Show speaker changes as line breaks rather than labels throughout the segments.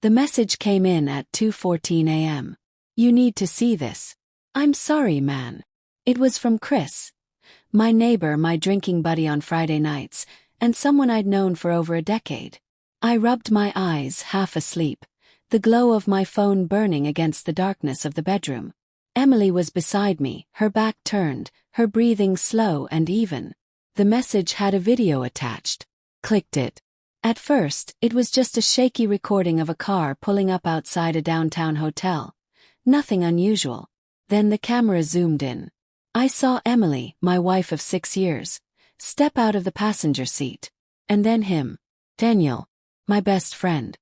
The message came in at 2:14 a.m. "You need to see this. I'm sorry, man." It was from Chris, my neighbor, my drinking buddy on Friday nights, and someone I'd known for over a decade. I rubbed my eyes, half asleep, the glow of my phone burning against the darkness of the bedroom. Emily was beside me, her back turned, her breathing slow and even. The message had a video attached. Clicked it. At first, it was just a shaky recording of a car pulling up outside a downtown hotel. Nothing unusual. Then the camera zoomed in. I saw Emily, my wife of 6 years, step out of the passenger seat. And then him. Daniel, my best friend.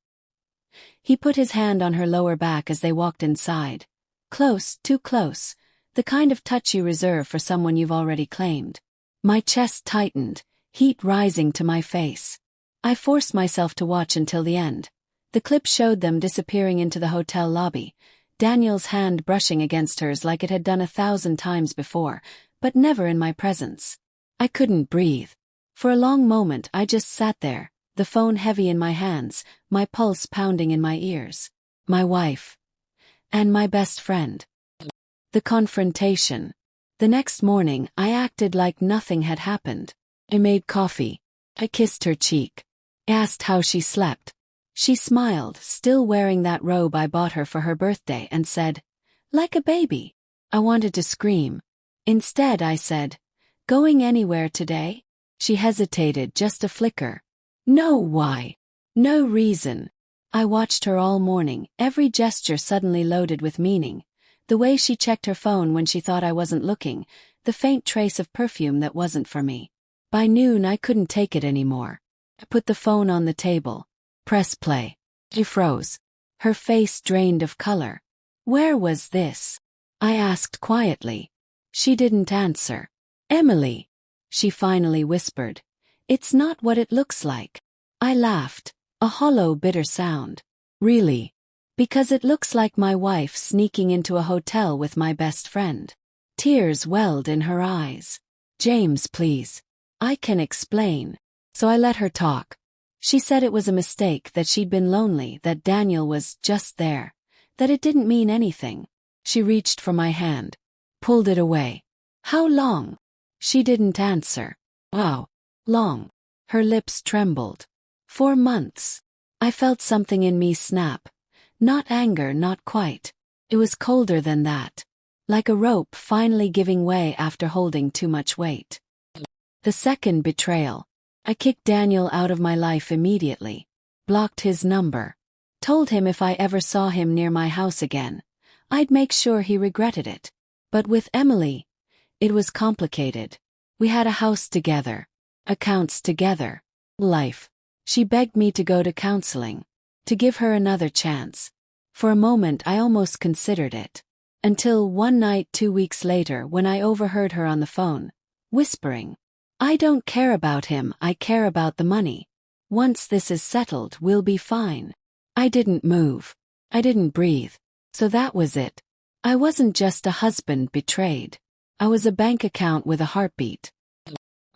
He put his hand on her lower back as they walked inside. Close, too close, the kind of touch you reserve for someone you've already claimed. My chest tightened, heat rising to my face. I forced myself to watch until the end. The clip showed them disappearing into the hotel lobby, Daniel's hand brushing against hers like it had done 1,000 times before, but never in my presence. I couldn't breathe. For a long moment I just sat there, the phone heavy in my hands, my pulse pounding in my ears. My wife. And my best friend. The confrontation. The next morning, I acted like nothing had happened. I made coffee. I kissed her cheek. Asked how she slept. She smiled, still wearing that robe I bought her for her birthday, and said, "Like a baby." I wanted to scream. Instead, I said, "Going anywhere today?" She hesitated, just a flicker. "No, why?" "No reason." I watched her all morning, every gesture suddenly loaded with meaning. The way she checked her phone when she thought I wasn't looking, the faint trace of perfume that wasn't for me. By noon I couldn't take it anymore. I put the phone on the table. Press play. She froze. Her face drained of color. "Where was this?" I asked quietly. She didn't answer. "Emily," she finally whispered, "it's not what it looks like." I laughed. A hollow, bitter sound. "Really?" "Because it looks like my wife sneaking into a hotel with my best friend." Tears welled in her eyes. "James, please. I can explain." So I let her talk. She said it was a mistake, that she'd been lonely, that Daniel was just there, that it didn't mean anything. She reached for my hand. Pulled it away. "How long?" She didn't answer. "Wow. Long." Her lips trembled. 4 months. I felt something in me snap. Not anger, not quite. It was colder than that. Like a rope finally giving way after holding too much weight. The second betrayal. I kicked Daniel out of my life immediately. Blocked his number. Told him if I ever saw him near my house again, I'd make sure he regretted it. But with Emily, it was complicated. We had a house together. Accounts together. Life. She begged me to go to counseling. To give her another chance. For a moment I almost considered it. Until one night 2 weeks later when I overheard her on the phone, whispering, "I don't care about him, I care about the money. Once this is settled, we'll be fine." I didn't move. I didn't breathe. So that was it. I wasn't just a husband betrayed. I was a bank account with a heartbeat.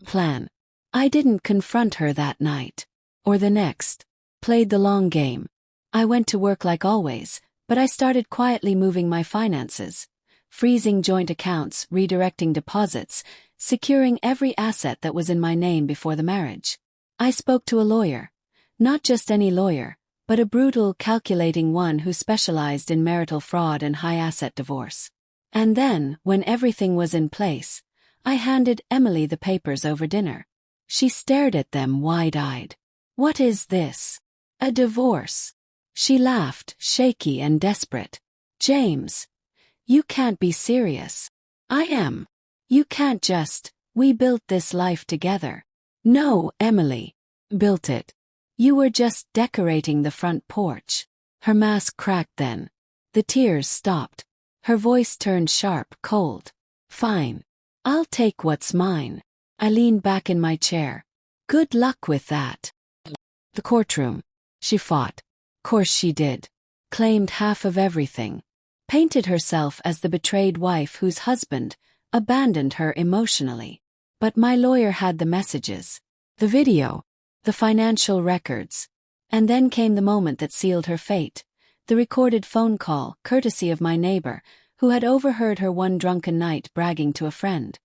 Plan. I didn't confront her that night. Or the next. Played the long game. I went to work like always, but I started quietly moving my finances. Freezing joint accounts, redirecting deposits, securing every asset that was in my name before the marriage. I spoke to a lawyer. Not just any lawyer, but a brutal, calculating one who specialized in marital fraud and high-asset divorce. And then, when everything was in place, I handed Emily the papers over dinner. She stared at them wide-eyed. "What is this? A divorce?" She laughed, shaky and desperate. "James, you can't be serious." "I am. You can't just, we built this life together." "No, Emily. Built it. You were just decorating the front porch." Her mask cracked then. The tears stopped. Her voice turned sharp, cold. "Fine. I'll take what's mine." I leaned back in my chair. "Good luck with that." The courtroom. She fought. Course she did. Claimed half of everything. Painted herself as the betrayed wife whose husband abandoned her emotionally. But my lawyer had the messages. The video. The financial records. And then came the moment that sealed her fate. The recorded phone call, courtesy of my neighbor, who had overheard her one drunken night bragging to a friend.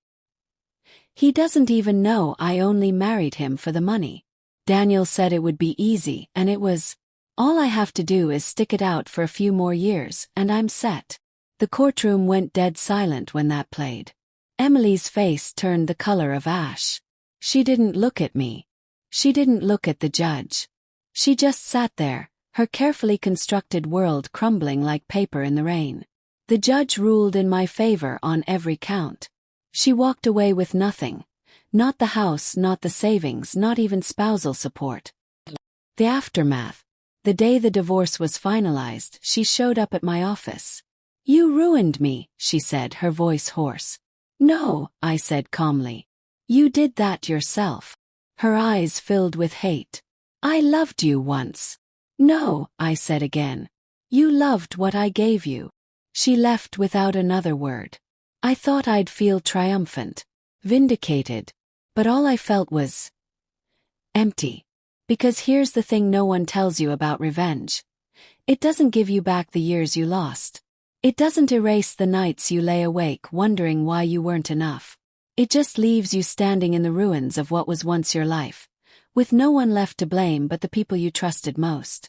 He doesn't even know I only married him for the money. Daniel said it would be easy, and it was. All I have to do is stick it out for a few more years, and I'm set. The courtroom went dead silent when that played. Emily's face turned the color of ash. She didn't look at me. She didn't look at the judge. She just sat there, her carefully constructed world crumbling like paper in the rain. The judge ruled in my favor on every count. She walked away with nothing. Not the house, not the savings, not even spousal support. The aftermath. The day the divorce was finalized, she showed up at my office. "You ruined me," she said, her voice hoarse. "No," I said calmly. "You did that yourself." Her eyes filled with hate. "I loved you once." "No," I said again. "You loved what I gave you." She left without another word. I thought I'd feel triumphant, vindicated, but all I felt was empty. Because here's the thing no one tells you about revenge. It doesn't give you back the years you lost. It doesn't erase the nights you lay awake wondering why you weren't enough. It just leaves you standing in the ruins of what was once your life, with no one left to blame but the people you trusted most.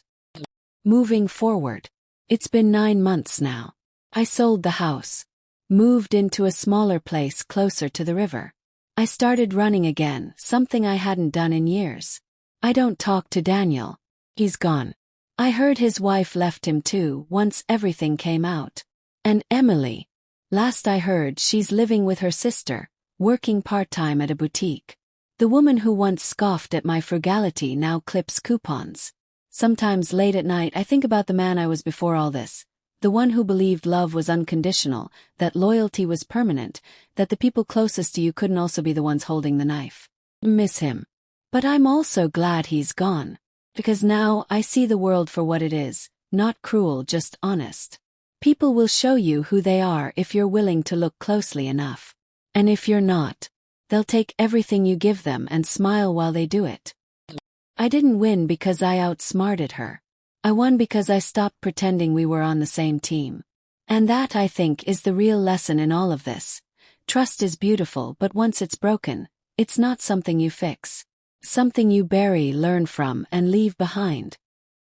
Moving forward. It's been 9 months now. I sold the house. Moved into a smaller place closer to the river. I started running again, something I hadn't done in years. I don't talk to Daniel. He's gone. I heard his wife left him too once everything came out. And Emily. Last I heard, she's living with her sister, working part-time at a boutique. The woman who once scoffed at my frugality now clips coupons. Sometimes late at night I think about the man I was before all this. The one who believed love was unconditional, that loyalty was permanent, that the people closest to you couldn't also be the ones holding the knife. Miss him. But I'm also glad he's gone. Because now I see the world for what it is, not cruel, just honest. People will show you who they are if you're willing to look closely enough. And if you're not, they'll take everything you give them and smile while they do it. I didn't win because I outsmarted her. I won because I stopped pretending we were on the same team. And that, I think, is the real lesson in all of this. Trust is beautiful, but once it's broken, it's not something you fix. Something you bury, learn from, and leave behind.